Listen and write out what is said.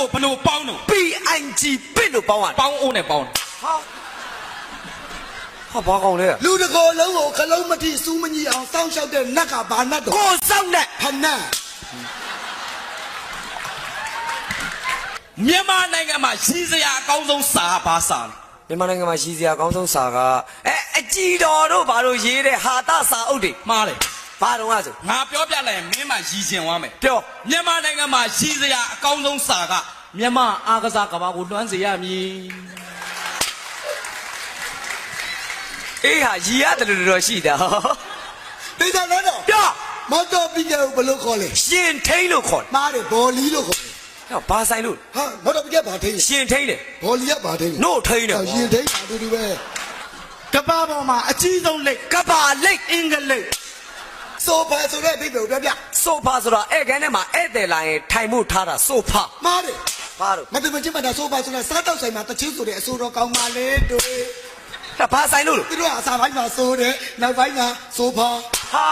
လို့ဘလို့ပေါင်းလို့ PNG ပစ်လို့ပေါင်းရ ပေါင်းအိုးနဲ့ပေါင်း ဟာဘာကောင်းလဲ လူတကောလုံးကိုခလုံးမတိစူးမကြီးအောင်စောင့်ရှောက်တဲ့နတ်ကဘာနတ်တော့ ကိုစောင့်တဲ့ ဖနတ် မြန်မာနိုင်ငံမှာရှိစရာအကောင်းဆုံးစာဘာစာလဲ မြန်မာနိုင်ငံမှာရှိစရာအကောင်းဆုံးစာကအကြည်တော်တို့ဘာလို့ရေးတဲ့ဟာတစာအုပ်တွေ မှားတယ် ဘာတော့ဆို ငါပြောပြလိုက်ရင်မင်းမှရည်ရှင်သွားမယ် ပြော မြန်မာနိုင်ငံမှာရှိစရာအကောင်းဆုံးစာကမြန်မာအားကစားကဘာကိုလွှမ်းစေရမည် အေးဟာရည်ရတယ်လို့တော့ရှိတာ ဒေသလည်းတော့ ပြော မော်တော်ပီကယ်ကိုဘယ်လိုခေါ်လဲ ရှင်ထိန်လို့ခေါ်တယ် မားတယ်ဘော်လီလို့ခေါ်တယ် ဟောဘာဆိုင်လို့ ဟာမော်တော်ပီကယ်ဘာထိန်လဲ ရှင်ထိန်တယ် ဘော်လီကဘာထိန်လဲ နို့ထိန်တယ် ရင်ထိန်တာတူတူပဲကဘာပေါ်မှာအကြီးဆုံးလိတ် ကဘာလိတ် အင်္ဂလိပ်ဆိုဖာဆိုတဲ့အိဗယ်ကိုပြောပြ ဆိုဖာဆိုတာဧကန်ထဲမှာဧည့်သည်လာရင်ထိုင်မှုထားတာဆိုဖာ မားတယ် ဘာလို့ မတမချစ်မတာဆိုဖာဆိုတာစားတော့ဆိုင်မှာတချင်းဆိုတဲ့အဆိုတော်ကောင်းပါလေတို့ ဒါဘာဆိုင်လို့ သူတို့ကအစာပိုင်းမှာဆိုတယ်နောက်ပိုင်းမှာဆိုဖာ ဟာ